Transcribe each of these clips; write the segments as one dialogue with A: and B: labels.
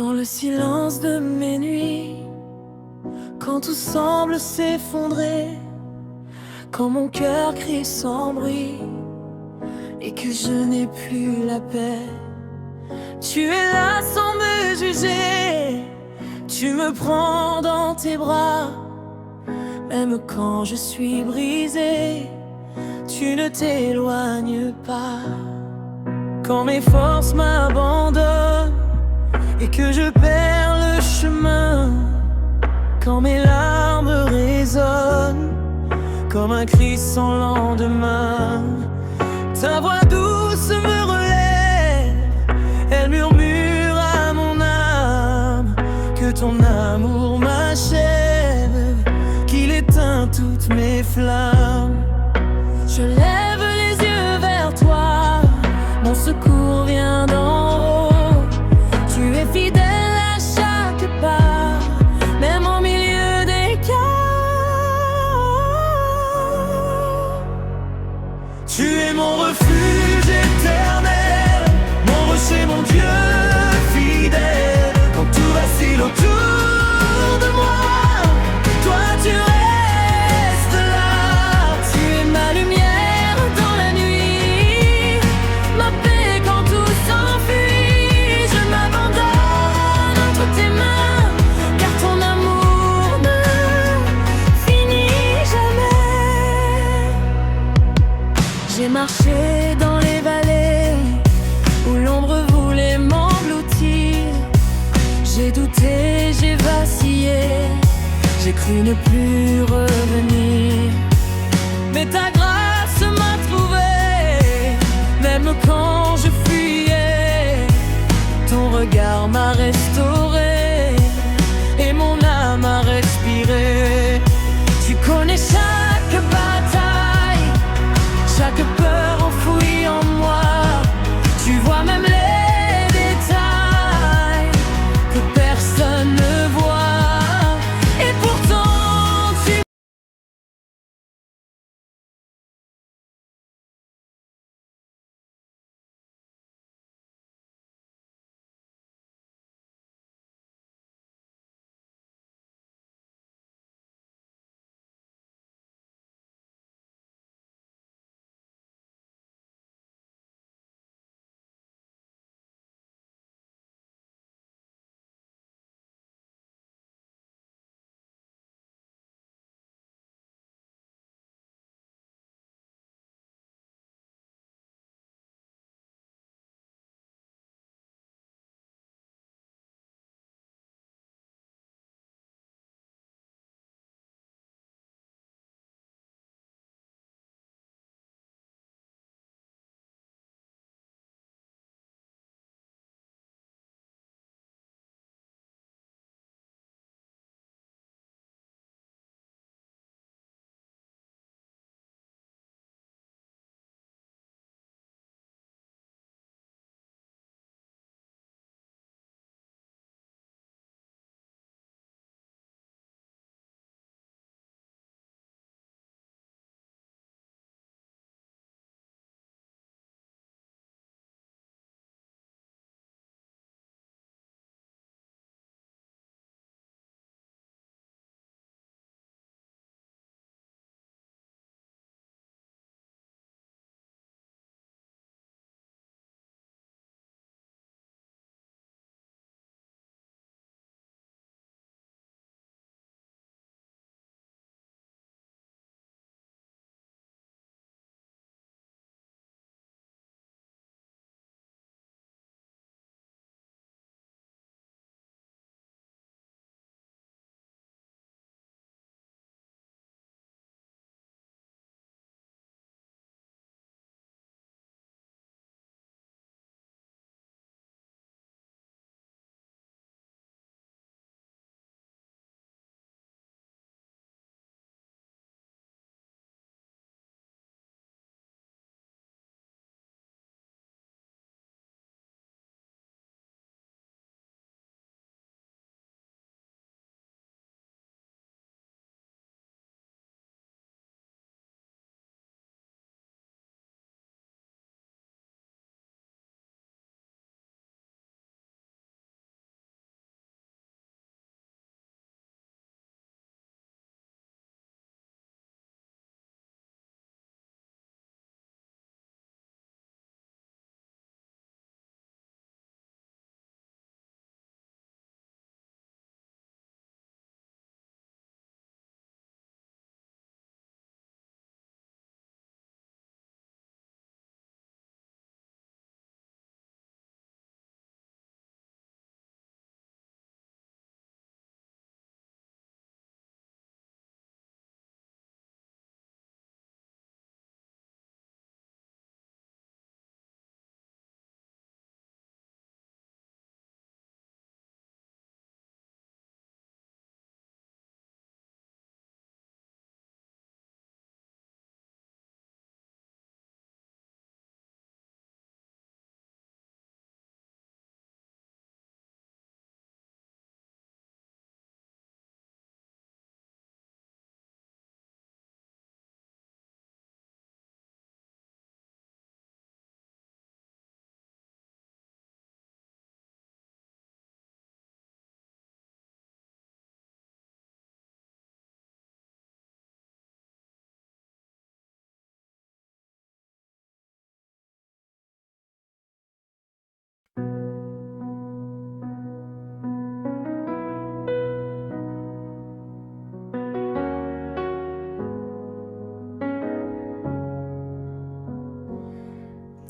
A: Dans le silence de mes nuits, quand tout semble s'effondrer, quand mon cœur crie sans bruit et que je n'ai plus la paix, tu es là sans me juger. Tu me prends dans tes bras, même quand je suis brisé. Tu ne t'éloignes pas. Quand mes forces m'abandonnent et que je perds le chemin, quand mes larmes résonnent comme un cri sans lendemain, ta voix douce me relève, elle murmure à mon âme que ton amour m'achève, qu'il éteint toutes mes flammes. Je lève les yeux vers toi, mon secours vient d'en haut. Tu es fidèle à chaque pas, même au milieu des chaos. Tu es mon refuge éternel, mon rocher, mon Dieu fidèle. Quand tout vacille autour de moi, toi tu restes là. Tu es ma lumière dans la nuit, ma paix quand tout s'enfuit. Je m'abandonne entre tes mains, car ton amour ne finit jamais. J'ai marché dans les vallées où l'ombre voulait m'engloutir. J'ai douté, j'ai vacillé, j'ai cru ne plus revenir. Mais ta grâce m'a trouvé, même quand je fuyais. Ton regard m'a restauré et mon âme a respiré. Tu connais chaque bataille, chaque peur enfouie en moi. Tu vois même les détails que personne ne voit. Et pourtant tu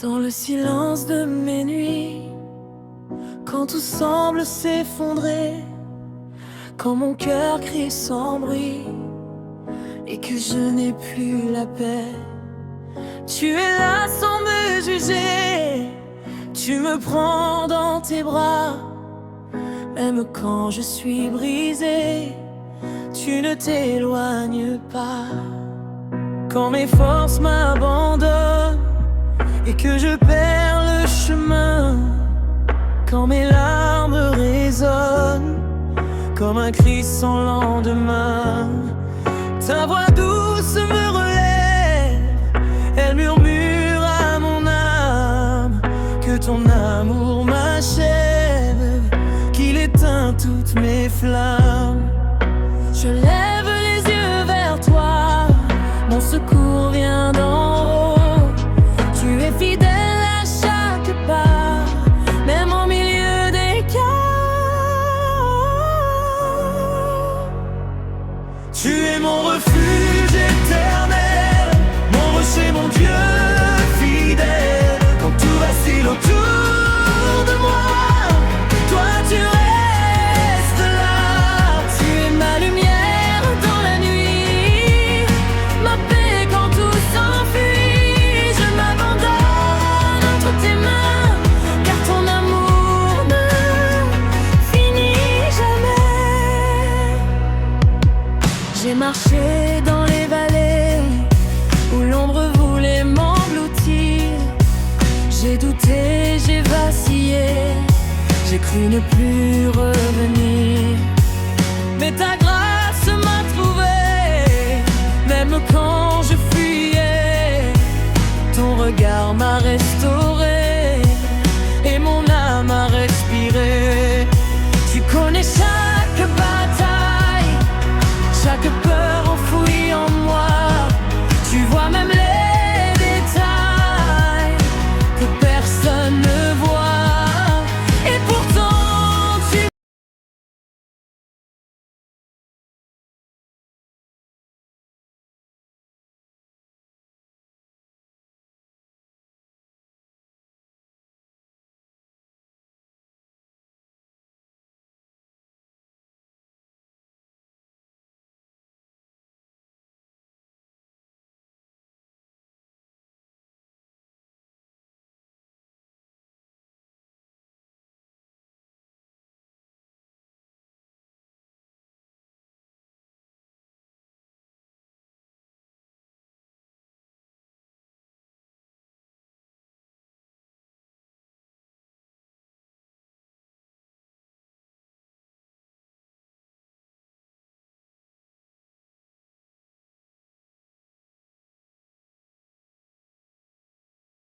A: Dans le silence de mes nuits, quand tout semble s'effondrer, quand mon cœur crie sans bruit et que je n'ai plus la paix, tu es là sans me juger. Tu me prends dans tes bras, même quand je suis brisé. Tu ne t'éloignes pas. Quand mes forces m'abandonnent et que je perds le chemin, quand mes larmes résonnent comme un cri sans lendemain, ta voix douce me relève, elle murmure à mon âme que ton amour m'achève, qu'il éteint toutes mes flammes. Je lève les yeux vers toi, mon secours vient d'en haut. Tu es fidèle à chaque pas, même au milieu des chaos. Tu es mon refuge éternel, mon rocher, mon Dieu fidèle. Quand tout vacille autour de moi, toi tu restes là. Tu es ma lumière dans la nuit, ma paix quand tout s'enfuit. Je m'abandonne entre tes mains, car ton amour ne finit jamais. J'ai marché dans les vallées où l'ombre voulait m'engloutir. J'ai douté, j'ai vacillé, j'ai cru ne plus revenir. Mais ta grâce m'a trouvé, même quand je fuyais. Ton regard m'a restauré.